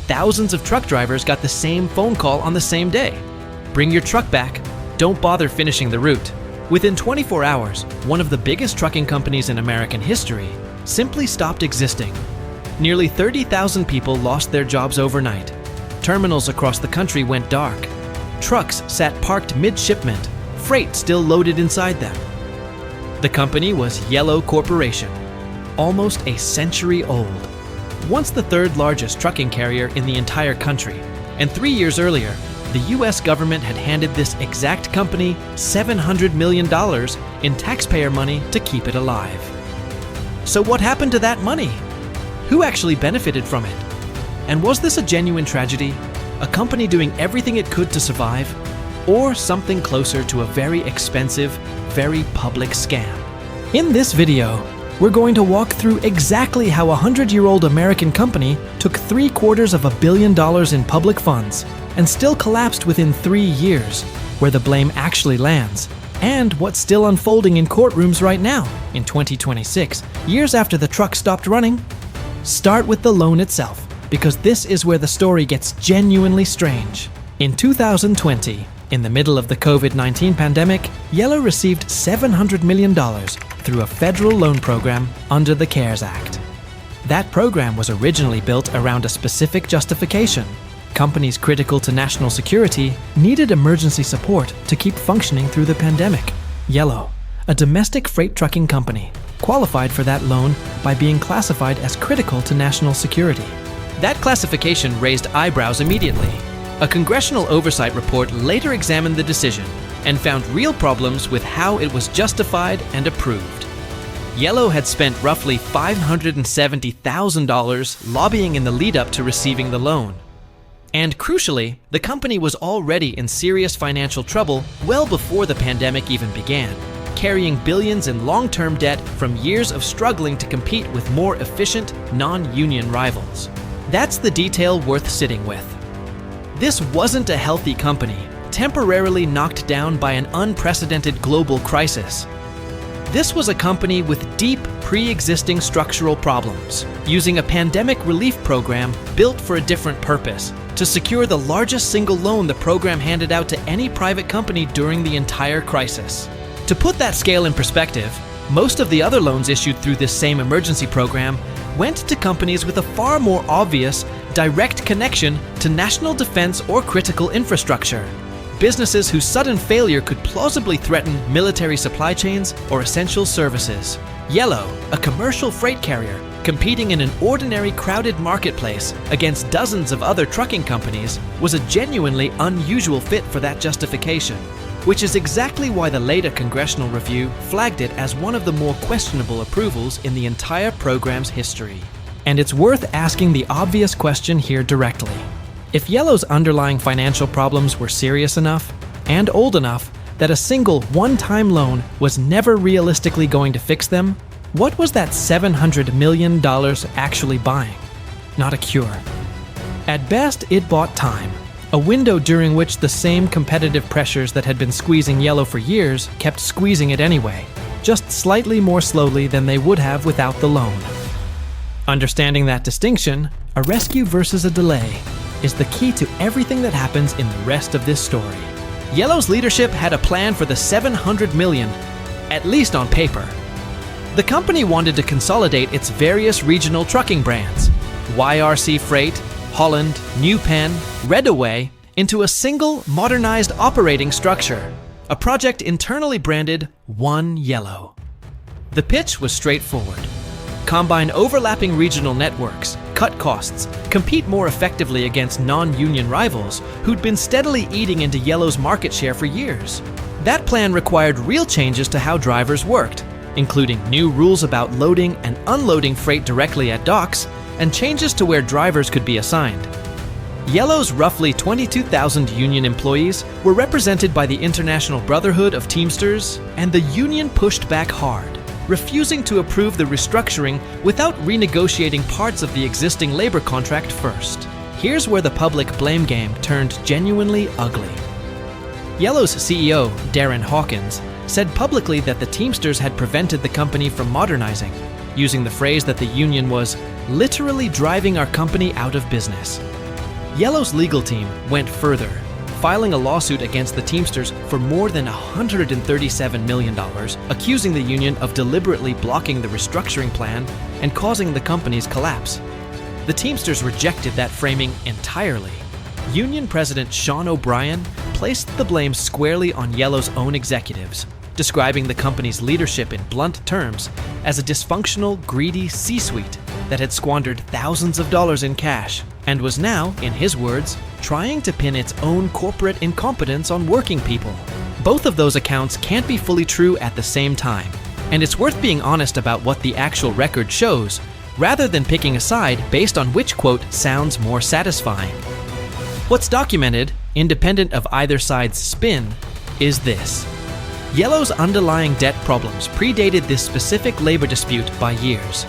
thousands of truck drivers got the same phone call on the same day. Bring your truck back. Don't bother finishing the route. Within 24 hours, one of the biggest trucking companies in American history simply stopped existing. Nearly 30,000 people lost their jobs overnight. Terminals across the country went dark. Trucks sat parked mid-shipment, freight still loaded inside them. The company was Yellow Corporation, almost a century old. Once the third largest trucking carrier in the entire country, and 3 years earlier, the US government had handed this exact company $700 million in taxpayer money to keep it alive. So what happened to that money? Who actually benefited from it? And was this a genuine tragedy? A company doing everything it could to survive? Or something closer to a very expensive, very public scam? In this video, we're going to walk through exactly how a 100-year-old American company took $750 million in public funds and still collapsed within 3 years, where the blame actually lands, and what's still unfolding in courtrooms right now, in 2026, years after the truck stopped running. Start with the loan itself, because this is where the story gets genuinely strange. In 2020, in the middle of the COVID-19 pandemic, Yellow received $700 million through a federal loan program under the CARES Act. That program was originally built around a specific justification. Companies critical to national security needed emergency support to keep functioning through the pandemic. Yellow, a domestic freight trucking company, qualified for that loan by being classified as critical to national security. That classification raised eyebrows immediately. A congressional oversight report later examined the decision and found real problems with how it was justified and approved. Yellow had spent roughly $570,000 lobbying in the lead-up to receiving the loan. And crucially, the company was already in serious financial trouble well before the pandemic even began, carrying billions in long-term debt from years of struggling to compete with more efficient, non-union rivals. That's the detail worth sitting with. This wasn't a healthy company, temporarily knocked down by an unprecedented global crisis. This was a company with deep, pre-existing structural problems, using a pandemic relief program built for a different purpose, to secure the largest single loan the program handed out to any private company during the entire crisis. To put that scale in perspective, most of the other loans issued through this same emergency program went to companies with a far more obvious, direct connection to national defense or critical infrastructure. Businesses whose sudden failure could plausibly threaten military supply chains or essential services. Yellow, a commercial freight carrier, competing in an ordinary crowded marketplace against dozens of other trucking companies, was a genuinely unusual fit for that justification, which is exactly why the later congressional review flagged it as one of the more questionable approvals in the entire program's history. And it's worth asking the obvious question here directly. If Yellow's underlying financial problems were serious enough and old enough that a single one-time loan was never realistically going to fix them, what was that $700 million actually buying? Not a cure. At best, it bought time, a window during which the same competitive pressures that had been squeezing Yellow for years kept squeezing it anyway, just slightly more slowly than they would have without the loan. Understanding that distinction, a rescue versus a delay, is the key to everything that happens in the rest of this story. Yellow's leadership had a plan for the $700 million, at least on paper. The company wanted to consolidate its various regional trucking brands, YRC Freight, Holland, New Penn, Redaway, into a single, modernized operating structure, a project internally branded One Yellow. The pitch was straightforward. Combine overlapping regional networks, cut costs, compete more effectively against non-union rivals who'd been steadily eating into Yellow's market share for years. That plan required real changes to how drivers worked, including new rules about loading and unloading freight directly at docks, and changes to where drivers could be assigned. Yellow's roughly 22,000 union employees were represented by the International Brotherhood of Teamsters, and the union pushed back hard, refusing to approve the restructuring without renegotiating parts of the existing labor contract first. Here's where the public blame game turned genuinely ugly. Yellow's CEO, Darren Hawkins, said publicly that the Teamsters had prevented the company from modernizing, using the phrase that the union was literally driving our company out of business. Yellow's legal team went further, filing a lawsuit against the Teamsters for more than $137 million, accusing the union of deliberately blocking the restructuring plan and causing the company's collapse. The Teamsters rejected that framing entirely. Union President Sean O'Brien placed the blame squarely on Yellow's own executives, describing the company's leadership in blunt terms as a dysfunctional, greedy C-suite that had squandered thousands of dollars in cash and was now, in his words, trying to pin its own corporate incompetence on working people. Both of those accounts can't be fully true at the same time, and it's worth being honest about what the actual record shows, rather than picking a side based on which quote sounds more satisfying. What's documented, independent of either side's spin, is this. Yellow's underlying debt problems predated this specific labor dispute by years.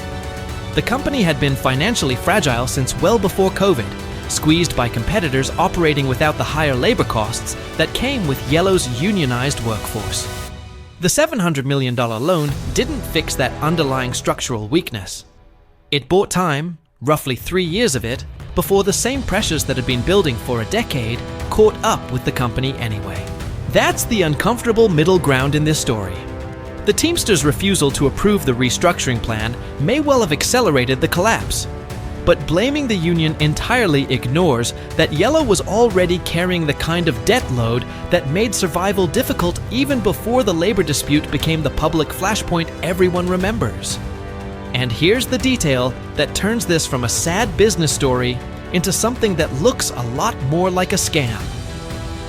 The company had been financially fragile since well before COVID, squeezed by competitors operating without the higher labor costs that came with Yellow's unionized workforce. The $700 million loan didn't fix that underlying structural weakness. It bought time, roughly 3 years of it, before the same pressures that had been building for a decade caught up with the company anyway. That's the uncomfortable middle ground in this story. The Teamsters' refusal to approve the restructuring plan may well have accelerated the collapse. But blaming the union entirely ignores that Yellow was already carrying the kind of debt load that made survival difficult even before the labor dispute became the public flashpoint everyone remembers. And here's the detail that turns this from a sad business story into something that looks a lot more like a scam.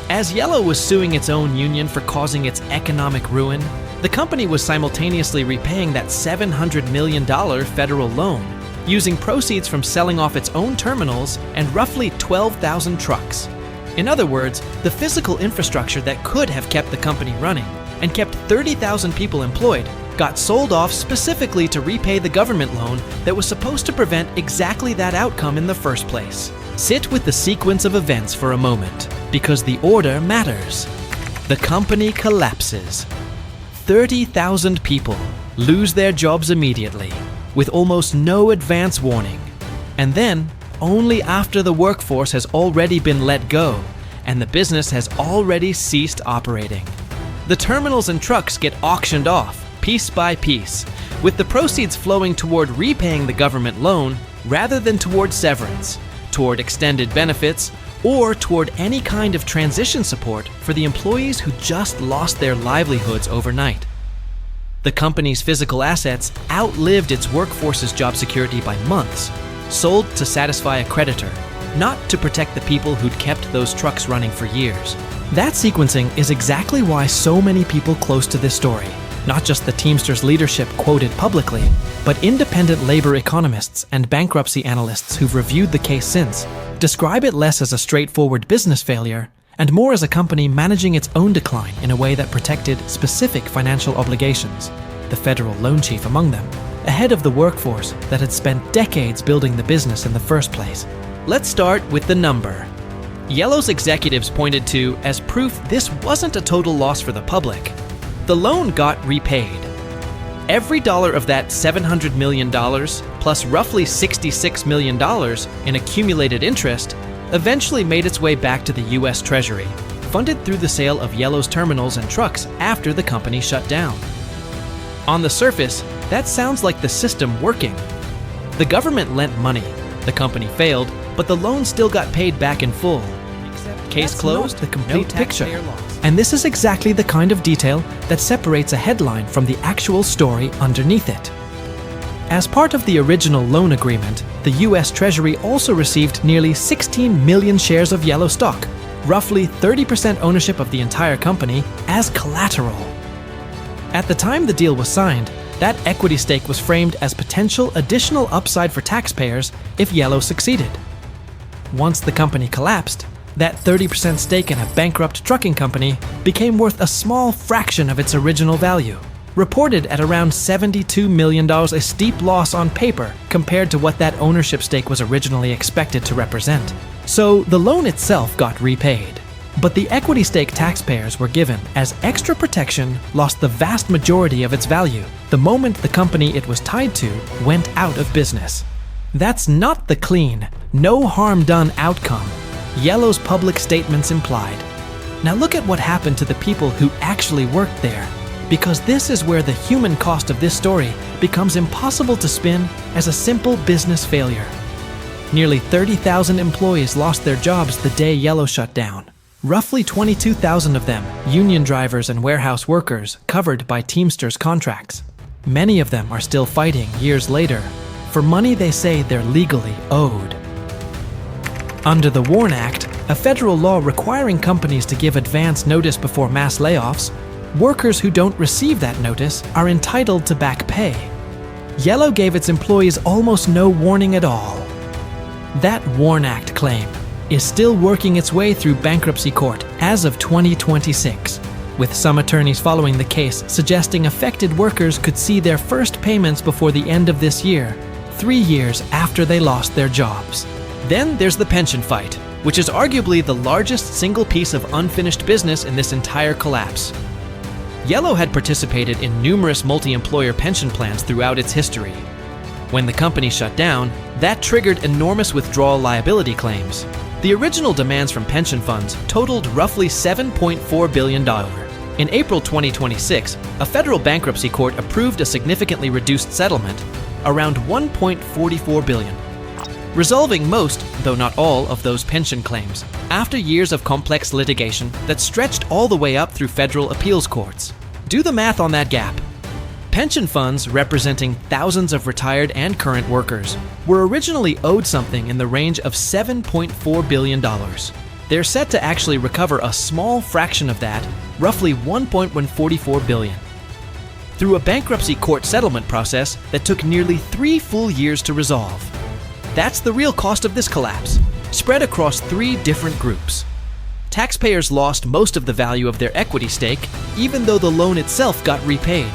As Yellow was suing its own union for causing its economic ruin, the company was simultaneously repaying that $700 million federal loan, using proceeds from selling off its own terminals and roughly 12,000 trucks. In other words, the physical infrastructure that could have kept the company running and kept 30,000 people employed got sold off specifically to repay the government loan that was supposed to prevent exactly that outcome in the first place. Sit with the sequence of events for a moment, because the order matters. The company collapses. 30,000 people lose their jobs immediately, with almost no advance warning. And then, only after the workforce has already been let go, and the business has already ceased operating. The terminals and trucks get auctioned off, piece by piece, with the proceeds flowing toward repaying the government loan rather than toward severance, toward extended benefits, or toward any kind of transition support for the employees who just lost their livelihoods overnight. The company's physical assets outlived its workforce's job security by months, sold to satisfy a creditor, not to protect the people who'd kept those trucks running for years. That sequencing is exactly why so many people close to this story, not just the Teamsters leadership quoted publicly, but independent labor economists and bankruptcy analysts who've reviewed the case since, describe it less as a straightforward business failure and more as a company managing its own decline in a way that protected specific financial obligations, the federal loan chief among them, ahead of the workforce that had spent decades building the business in the first place. Let's start with the number. Yellow's executives pointed to as proof this wasn't a total loss for the public. The loan got repaid. Every dollar of that $700 million, plus roughly $66 million in accumulated interest, eventually made its way back to the U.S. Treasury, funded through the sale of Yellow's terminals and trucks after the company shut down. On the surface, that sounds like the system working. The government lent money, the company failed, but the loan still got paid back in full. Case closed, the complete picture. And this is exactly the kind of detail that separates a headline from the actual story underneath it. As part of the original loan agreement, the U.S. Treasury also received nearly 16 million shares of Yellow stock, roughly 30% ownership of the entire company, as collateral. At the time the deal was signed, that equity stake was framed as potential additional upside for taxpayers if Yellow succeeded. Once the company collapsed, that 30% stake in a bankrupt trucking company became worth a small fraction of its original value, reported at around $72 million, a steep loss on paper compared to what that ownership stake was originally expected to represent. So the loan itself got repaid, but the equity stake taxpayers were given as extra protection lost the vast majority of its value the moment the company it was tied to went out of business. That's not the clean, no harm done outcome Yellow's public statements implied. Now look at what happened to the people who actually worked there, because this is where the human cost of this story becomes impossible to spin as a simple business failure. Nearly 30,000 employees lost their jobs the day Yellow shut down. Roughly 22,000 of them, union drivers and warehouse workers, covered by Teamsters contracts. Many of them are still fighting years later for money they say they're legally owed. Under the WARN Act, a federal law requiring companies to give advance notice before mass layoffs, workers who don't receive that notice are entitled to back pay. Yellow gave its employees almost no warning at all. That WARN Act claim is still working its way through bankruptcy court as of 2026, with some attorneys following the case suggesting affected workers could see their first payments before the end of this year, 3 years after they lost their jobs. Then there's the pension fight, which is arguably the largest single piece of unfinished business in this entire collapse. Yellow had participated in numerous multi-employer pension plans throughout its history. When the company shut down, that triggered enormous withdrawal liability claims. The original demands from pension funds totaled roughly $7.4 billion. In April 2026, a federal bankruptcy court approved a significantly reduced settlement, around $1.44 billion, resolving most, though not all, of those pension claims after years of complex litigation that stretched all the way up through federal appeals courts. Do the math on that gap. Pension funds representing thousands of retired and current workers were originally owed something in the range of $7.4 billion. They're set to actually recover a small fraction of that, roughly $1.144 billion, through a bankruptcy court settlement process that took nearly 3 full years to resolve. That's the real cost of this collapse, spread across 3 different groups. Taxpayers lost most of the value of their equity stake, even though the loan itself got repaid.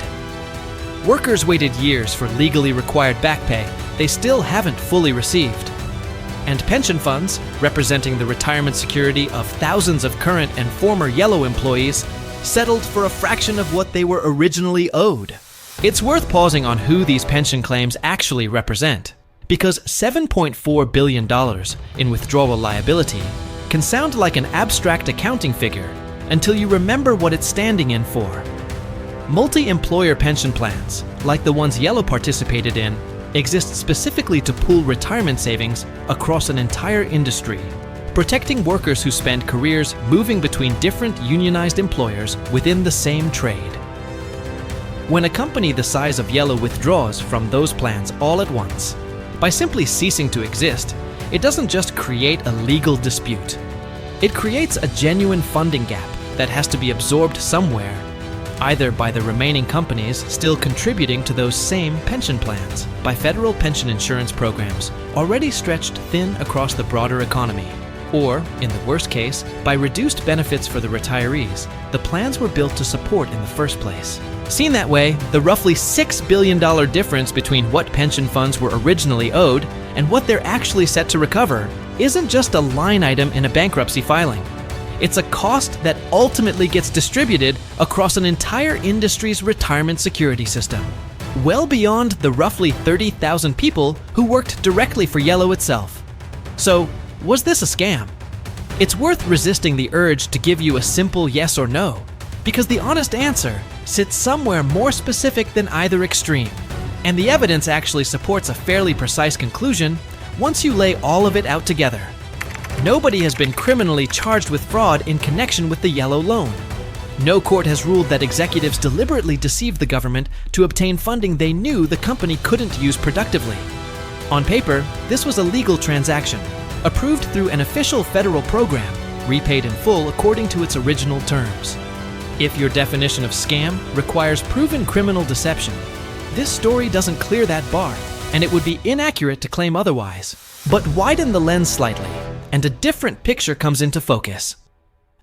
Workers waited years for legally required back pay they still haven't fully received. And pension funds, representing the retirement security of thousands of current and former Yellow employees, settled for a fraction of what they were originally owed. It's worth pausing on who these pension claims actually represent, because $7.4 billion in withdrawal liability can sound like an abstract accounting figure until you remember what it's standing in for. Multi-employer pension plans, like the ones Yellow participated in, exist specifically to pool retirement savings across an entire industry, protecting workers who spend careers moving between different unionized employers within the same trade. When a company the size of Yellow withdraws from those plans all at once, by simply ceasing to exist, it doesn't just create a legal dispute. It creates a genuine funding gap that has to be absorbed somewhere, either by the remaining companies still contributing to those same pension plans, by federal pension insurance programs already stretched thin across the broader economy, or, in the worst case, by reduced benefits for the retirees the plans were built to support in the first place. Seen that way, the roughly $6 billion difference between what pension funds were originally owed and what they're actually set to recover isn't just a line item in a bankruptcy filing. It's a cost that ultimately gets distributed across an entire industry's retirement security system, well beyond the roughly 30,000 people who worked directly for Yellow itself. So, was this a scam? It's worth resisting the urge to give you a simple yes or no, because the honest answer sits somewhere more specific than either extreme, and the evidence actually supports a fairly precise conclusion once you lay all of it out together. Nobody has been criminally charged with fraud in connection with the Yellow loan. No court has ruled that executives deliberately deceived the government to obtain funding they knew the company couldn't use productively. On paper, this was a legal transaction, approved through an official federal program, repaid in full according to its original terms. If your definition of scam requires proven criminal deception, this story doesn't clear that bar, and it would be inaccurate to claim otherwise. But widen the lens slightly, and a different picture comes into focus.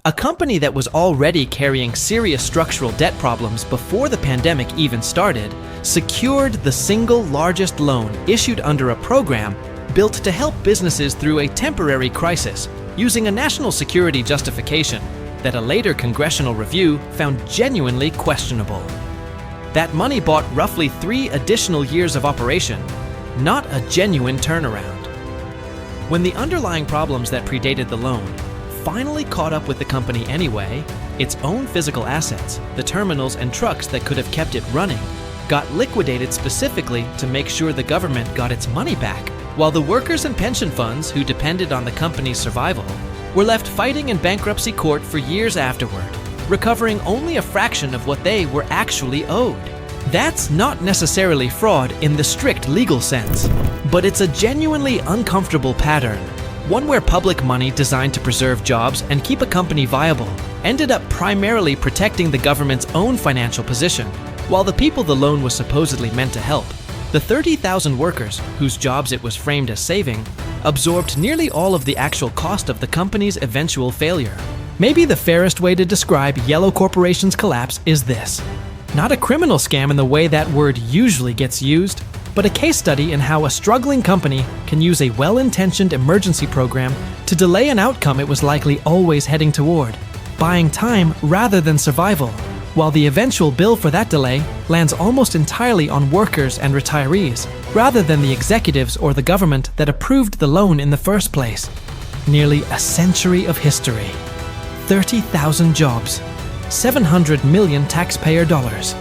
A company that was already carrying serious structural debt problems before the pandemic even started secured the single largest loan issued under a program built to help businesses through a temporary crisis using a national security justification that a later congressional review found genuinely questionable. That money bought roughly 3 additional years of operation, not a genuine turnaround. When the underlying problems that predated the loan finally caught up with the company anyway, its own physical assets, the terminals and trucks that could have kept it running, got liquidated specifically to make sure the government got its money back, while the workers and pension funds who depended on the company's survival were left fighting in bankruptcy court for years afterward, recovering only a fraction of what they were actually owed. That's not necessarily fraud in the strict legal sense, but it's a genuinely uncomfortable pattern, one where public money designed to preserve jobs and keep a company viable ended up primarily protecting the government's own financial position, while the people the loan was supposedly meant to help, the 30,000 workers whose jobs it was framed as saving, absorbed nearly all of the actual cost of the company's eventual failure. Maybe the fairest way to describe Yellow Corporation's collapse is this: not a criminal scam in the way that word usually gets used, but a case study in how a struggling company can use a well-intentioned emergency program to delay an outcome it was likely always heading toward, buying time rather than survival, while the eventual bill for that delay lands almost entirely on workers and retirees, rather than the executives or the government that approved the loan in the first place. Nearly a century of history, 30,000 jobs, 700 million taxpayer dollars,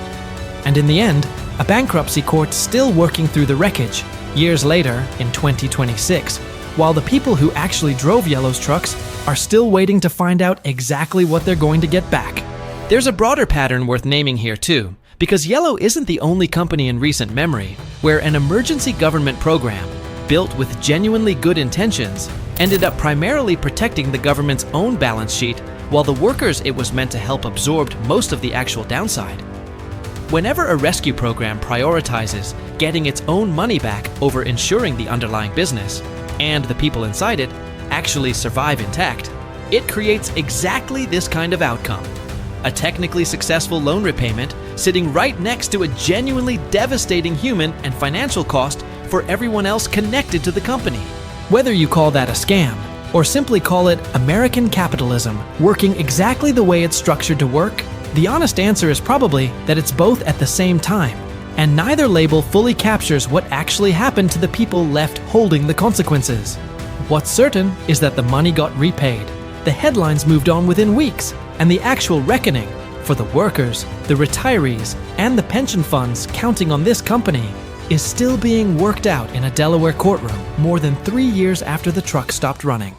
and in the end, a bankruptcy court still working through the wreckage, years later in 2026, while the people who actually drove Yellow's trucks are still waiting to find out exactly what they're going to get back. There's a broader pattern worth naming here too, because Yellow isn't the only company in recent memory where an emergency government program, built with genuinely good intentions, ended up primarily protecting the government's own balance sheet, while the workers it was meant to help absorbed most of the actual downside. Whenever a rescue program prioritizes getting its own money back over ensuring the underlying business, and the people inside it actually survive intact, it creates exactly this kind of outcome: a technically successful loan repayment sitting right next to a genuinely devastating human and financial cost for everyone else connected to the company. Whether you call that a scam, or simply call it American capitalism working exactly the way it's structured to work, the honest answer is probably that it's both at the same time, and neither label fully captures what actually happened to the people left holding the consequences. What's certain is that the money got repaid, the headlines moved on within weeks, and the actual reckoning for the workers, the retirees, and the pension funds counting on this company is still being worked out in a Delaware courtroom more than 3 years after the truck stopped running.